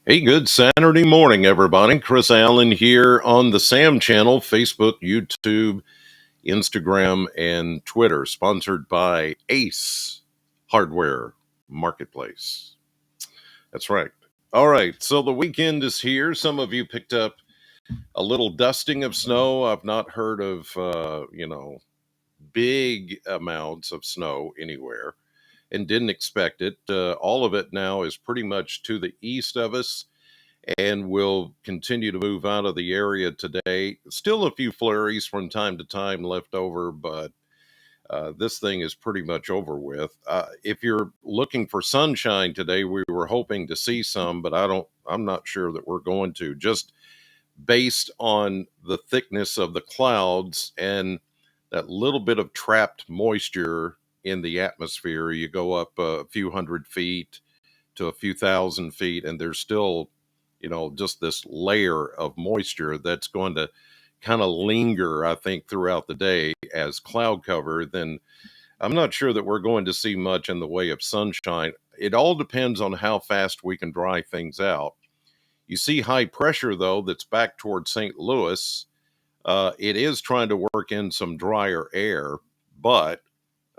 Hey, good Saturday morning, everybody. Chris Allen here on the Sam channel, Facebook, YouTube, Instagram, and Twitter, sponsored by Ace Hardware Marketplace. That's right. All right, so the weekend is here. Some of you picked up a little dusting of snow. I've not heard of, big amounts of snow anywhere and didn't expect it. All of it now is pretty much to the east of us and will continue to move out of the area today. Still a few flurries from time to time left over, but this thing is pretty much over with. If you're looking for sunshine today, we were hoping to see some, but I'm not sure that we're going to, just based on the thickness of the clouds and that little bit of trapped moisture in the atmosphere. You go up a few hundred feet to a few thousand feet, and there's still, just this layer of moisture that's going to kind of linger, I think, throughout the day as cloud cover. Then I'm not sure that we're going to see much in the way of sunshine. It all depends on how fast we can dry things out. You see high pressure, though, that's back towards St. Louis. It is trying to work in some drier air, but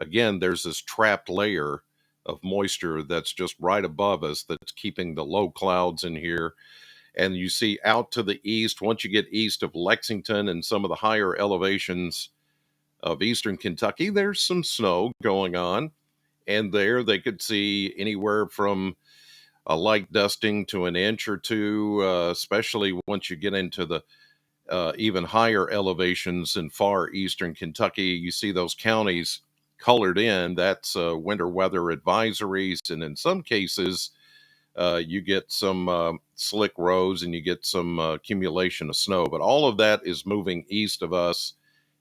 again, there's this trapped layer of moisture that's just right above us that's keeping the low clouds in here. And you see out to the east, once you get east of Lexington and some of the higher elevations of eastern Kentucky, there's some snow going on. And there they could see anywhere from a light dusting to an inch or two, especially once you get into the even higher elevations in far eastern Kentucky. You see those counties colored in. That's winter weather advisories. And in some cases, you get some slick roads and you get some accumulation of snow. But all of that is moving east of us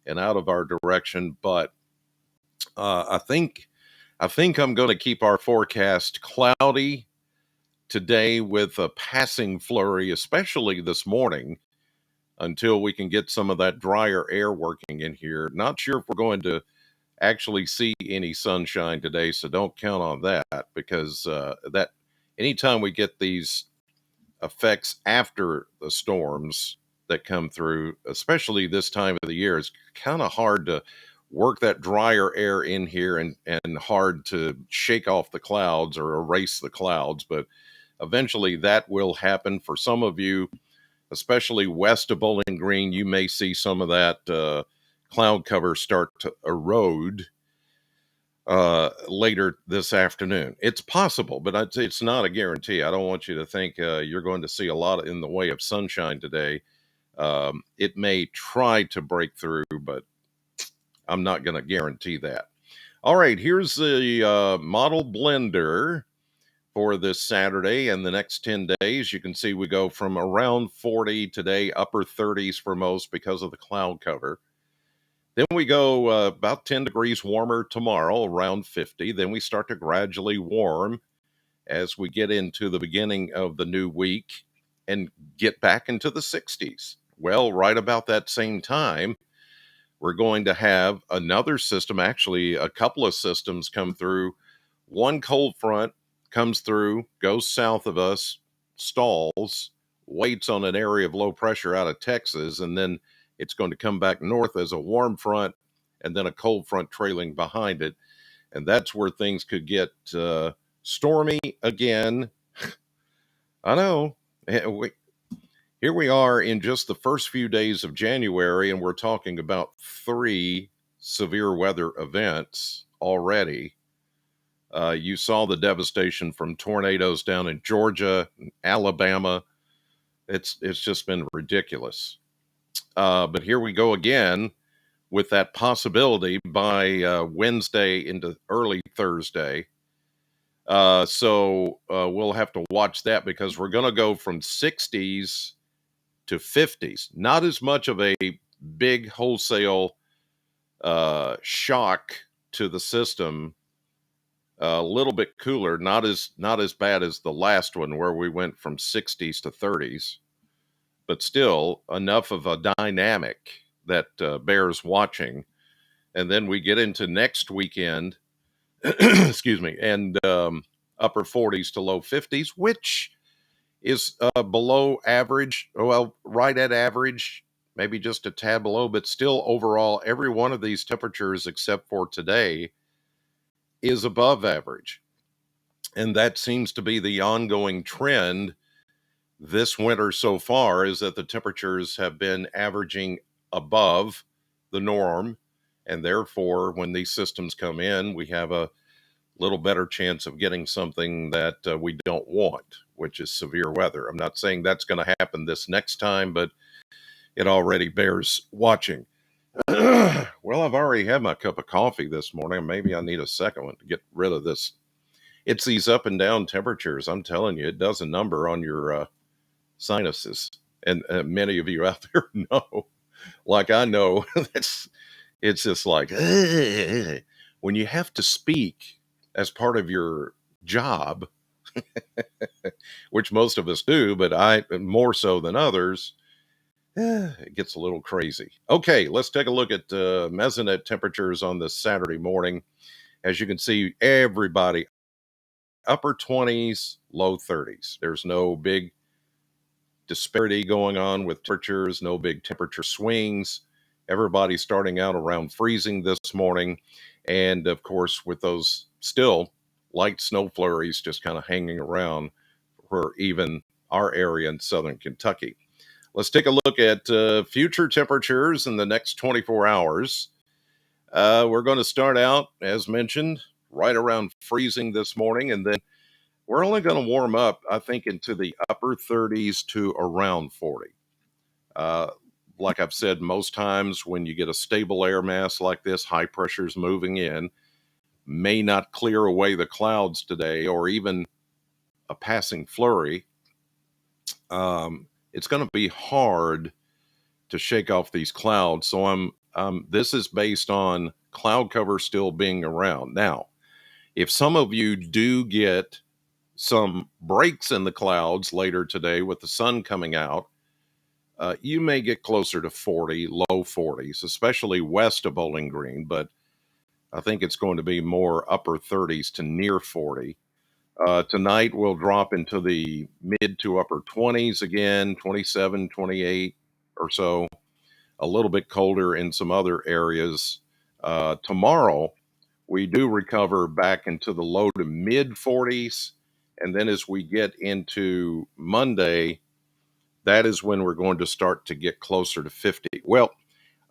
and out of our direction. But I think I'm going to keep our forecast cloudy today with a passing flurry, especially this morning, until we can get some of that drier air working in here. Not sure if we're going to actually see any sunshine today, so don't count on that, because that anytime we get these effects after the storms that come through, especially this time of the year, it's kind of hard to work that drier air in here and hard to shake off the clouds or erase the clouds. But eventually that will happen. For some of you, especially west of Bowling Green, you may see some of that cloud cover start to erode later this afternoon. It's possible, but it's not a guarantee. I don't want you to think you're going to see a lot in the way of sunshine today. It may try to break through, but I'm not going to guarantee that. All right, here's the model blender for this Saturday and the next 10 days. You can see we go from around 40 today, upper 30s for most because of the cloud cover. Then we go about 10 degrees warmer tomorrow, around 50. Then we start to gradually warm as we get into the beginning of the new week and get back into the 60s. Well, right about that same time, we're going to have another system, actually, a couple of systems come through. One cold front comes through, goes south of us, stalls, waits on an area of low pressure out of Texas, and then it's going to come back north as a warm front and then a cold front trailing behind it. And that's where things could get stormy again. I know. Here we are in just the first few days of January, and we're talking about 3 severe weather events already. You saw the devastation from tornadoes down in Georgia, Alabama. It's just been ridiculous. But here we go again with that possibility by Wednesday into early Thursday. So we'll have to watch that, because we're going to go from 60s to 50s. Not as much of a big wholesale shock to the system. A little bit cooler, not as bad as the last one where we went from 60s to 30s, but still enough of a dynamic that bears watching. And then we get into next weekend, excuse me, and upper 40s to low 50s, which is below average. Well, right at average, maybe just a tad below, but still overall, every one of these temperatures except for today is above average. And that seems to be the ongoing trend this winter so far, is that the temperatures have been averaging above the norm. And therefore, when these systems come in, we have a little better chance of getting something that we don't want, which is severe weather. I'm not saying that's going to happen this next time, but it already bears watching. Well, I've already had my cup of coffee this morning. Maybe I need a second one to get rid of this. It's these up and down temperatures. I'm telling you, it does a number on your sinuses. And many of you out there know, like I know, it's just like, "Ugh." When you have to speak as part of your job, which most of us do, but I more so than others, it gets a little crazy. Okay, let's take a look at mesonet temperatures on this Saturday morning. As you can see, everybody upper 20s, low 30s. There's no big disparity going on with temperatures, no big temperature swings. Everybody's starting out around freezing this morning. And of course, with those still light snow flurries just kind of hanging around for even our area in southern Kentucky. Let's take a look at future temperatures in the next 24 hours. We're going to start out, as mentioned, right around freezing this morning, and then we're only going to warm up, I think, into the upper 30s to around 40. Uh, like I've said, most times when you get a stable air mass like this, high pressure's moving in, may not clear away the clouds today or even a passing flurry. It's going to be hard to shake off these clouds. So this is based on cloud cover still being around. Now, if some of you do get some breaks in the clouds later today with the sun coming out, you may get closer to 40, low 40s, especially west of Bowling Green, but I think it's going to be more upper 30s to near 40. Tonight we'll drop into the mid to upper 20s again, 27, 28 or so, a little bit colder in some other areas. Tomorrow we do recover back into the low to mid 40s. And then as we get into Monday, that is when we're going to start to get closer to 50. Well,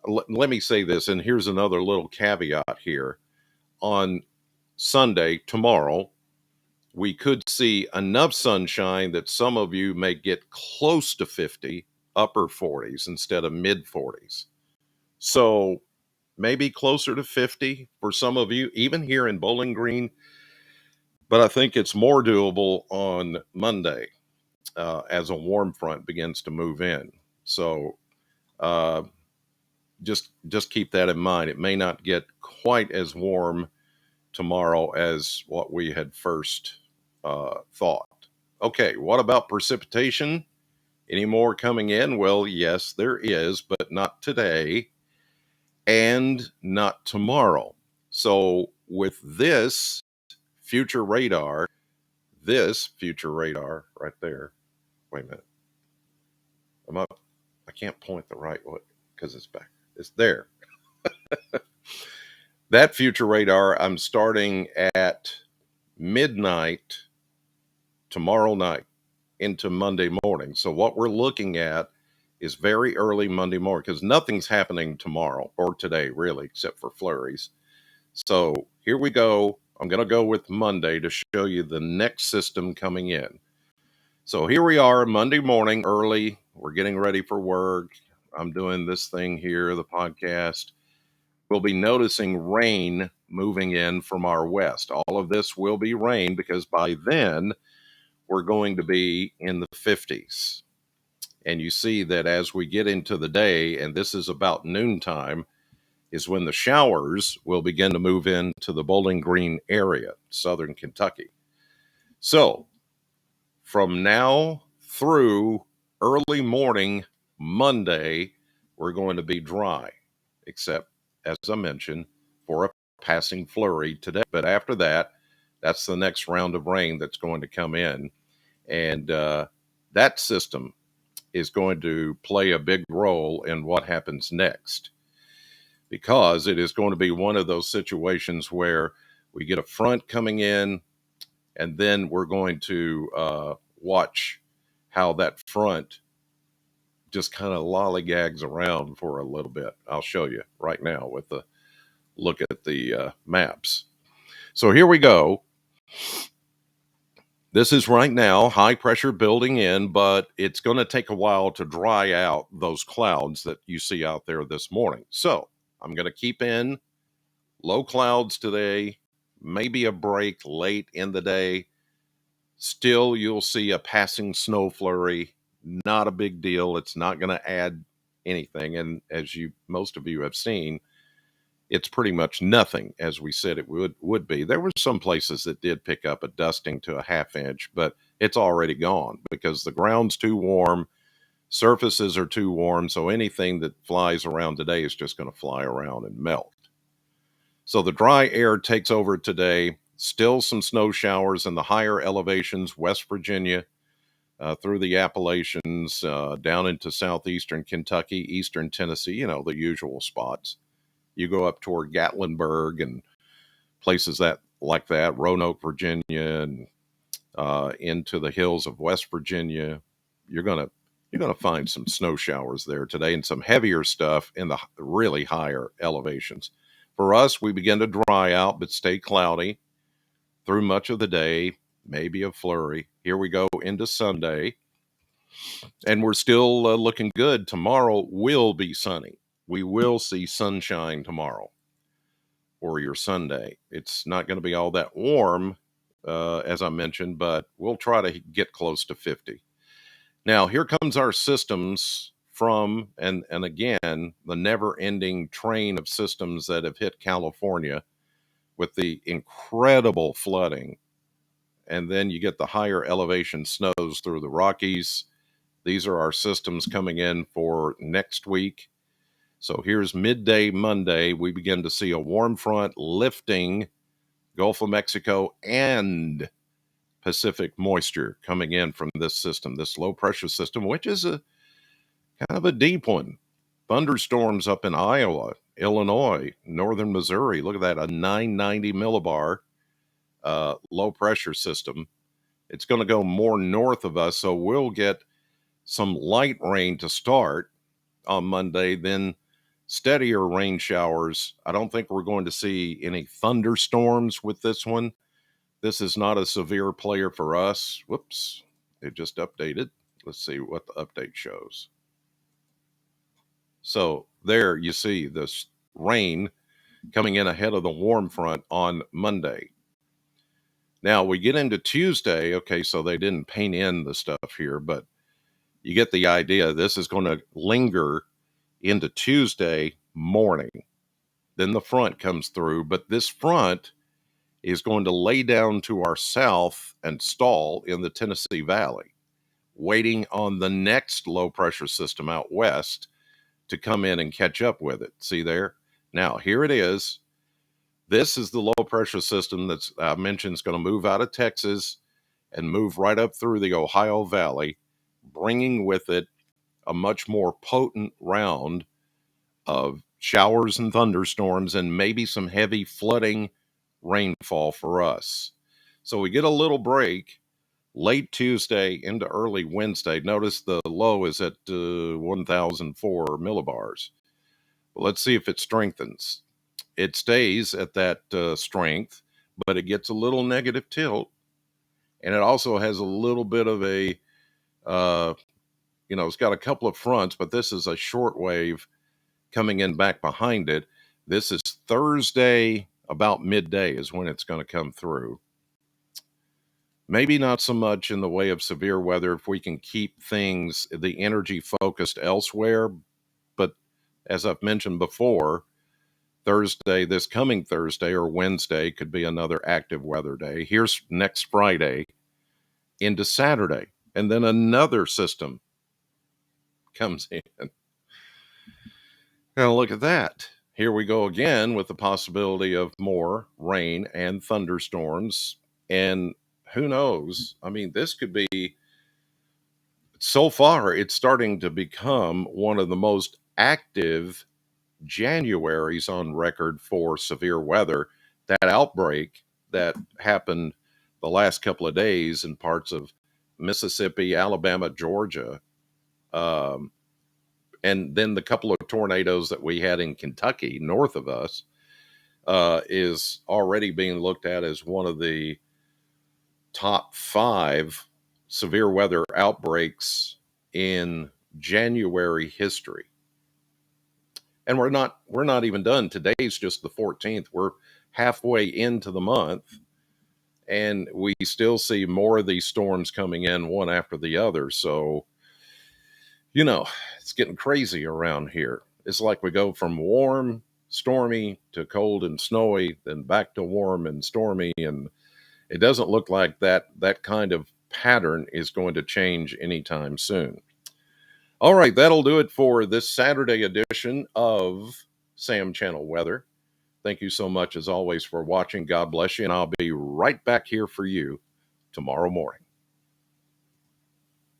let me say this, and here's another little caveat here. On Sunday, tomorrow, we could see enough sunshine that some of you may get close to 50, upper 40s instead of mid 40s. So maybe closer to 50 for some of you, even here in Bowling Green. But I think it's more doable on Monday as a warm front begins to move in. So uh, just keep that in mind. It may not get quite as warm tomorrow as what we had first thought. Okay, what about precipitation? Any more coming in? Well, yes, there is, but not today and not tomorrow. So with this future radar right there, wait a minute. I can't point the right way because it's back. It's there. That future radar, I'm starting at midnight tomorrow night into Monday morning. So what we're looking at is very early Monday morning because nothing's happening tomorrow or today really, except for flurries. So here we go. I'm going to go with Monday to show you the next system coming in. So here we are Monday morning early. We're getting ready for work. I'm doing this thing here, the podcast. We'll be noticing rain moving in from our west. All of this will be rain because by then we're going to be in the 50s. And you see that as we get into the day, and this is about noontime, is when the showers will begin to move into the Bowling Green area, southern Kentucky. So from now through early morning Monday, we're going to be dry, except, as I mentioned, for a passing flurry today. But after that, that's the next round of rain that's going to come in. And that system is going to play a big role in what happens next, because it is going to be one of those situations where we get a front coming in, and then we're going to watch how that front just kind of lollygags around for a little bit. I'll show you right now with the look at the maps. So here we go. This is right now high pressure building in, but it's going to take a while to dry out those clouds that you see out there this morning. So I'm going to keep in low clouds today, maybe a break late in the day. Still, you'll see a passing snow flurry. Not a big deal. It's not going to add anything. And as most of you have seen, it's pretty much nothing, as we said it would be. There were some places that did pick up a dusting to a half inch, but it's already gone because the ground's too warm, surfaces are too warm, so anything that flies around today is just going to fly around and melt. So the dry air takes over today. Still some snow showers in the higher elevations, West Virginia, through the Appalachians, down into southeastern Kentucky, eastern Tennessee, the usual spots. You go up toward Gatlinburg and places like that, Roanoke, Virginia, and into the hills of West Virginia. You're gonna find some snow showers there today and some heavier stuff in the really higher elevations. For us, we begin to dry out but stay cloudy through much of the day, maybe a flurry. Here we go into Sunday, and we're still looking good. Tomorrow will be sunny. We will see sunshine tomorrow or your Sunday. It's not going to be all that warm, as I mentioned, but we'll try to get close to 50. Now, here comes our systems from, and again, the never-ending train of systems that have hit California with the incredible flooding. And then you get the higher elevation snows through the Rockies. These are our systems coming in for next week. So here's midday Monday. We begin to see a warm front lifting Gulf of Mexico and Pacific moisture coming in from this system, this low pressure system, which is a kind of a deep one. Thunderstorms up in Iowa, Illinois, northern Missouri. Look at that, a 990 millibar low pressure system. It's going to go more north of us, so we'll get some light rain to start on Monday, then steadier rain showers. I don't think we're going to see any thunderstorms with this one. This is not a severe player for us. Whoops, it just updated. Let's see what the update shows. So there you see this rain coming in ahead of the warm front on Monday. Now we get into Tuesday. Okay, so they didn't paint in the stuff here, but you get the idea. This is going to linger into Tuesday morning. Then the front comes through, but this front is going to lay down to our south and stall in the Tennessee Valley, waiting on the next low pressure system out west to come in and catch up with it. See there? Now, here it is. This is the low pressure system that's I mentioned is going to move out of Texas and move right up through the Ohio Valley, bringing with it a much more potent round of showers and thunderstorms and maybe some heavy flooding rainfall for us. So we get a little break late Tuesday into early Wednesday. Notice the low is at 1,004 millibars. Let's see if it strengthens. It stays at that strength, but it gets a little negative tilt. And it also has a little bit of a, it's got a couple of fronts, but this is a short wave coming in back behind it. This is Thursday, about midday is when it's going to come through. Maybe not so much in the way of severe weather if we can keep things, the energy focused elsewhere. But as I've mentioned before, Thursday, this coming Thursday or Wednesday could be another active weather day. Here's next Friday into Saturday. And then another system comes in. Now look at that. Here we go again with the possibility of more rain and thunderstorms. And who knows? I mean, this could be So far, it's starting to become one of the most active Januaries on record for severe weather. That outbreak that happened the last couple of days in parts of Mississippi, Alabama, Georgia, um, and then the couple of tornadoes that we had in Kentucky north of us is already being looked at as one of the top 5 severe weather outbreaks in January history. And we're not even done. Today's just the 14th. We're halfway into the month, and we still see more of these storms coming in one after the other. So, it's getting crazy around here. It's like we go from warm, stormy to cold and snowy, then back to warm and stormy, and it doesn't look like that kind of pattern is going to change anytime soon. All right, that'll do it for this Saturday edition of Sam Channel Weather. Thank you so much, as always, for watching. God bless you, and I'll be right back here for you tomorrow morning.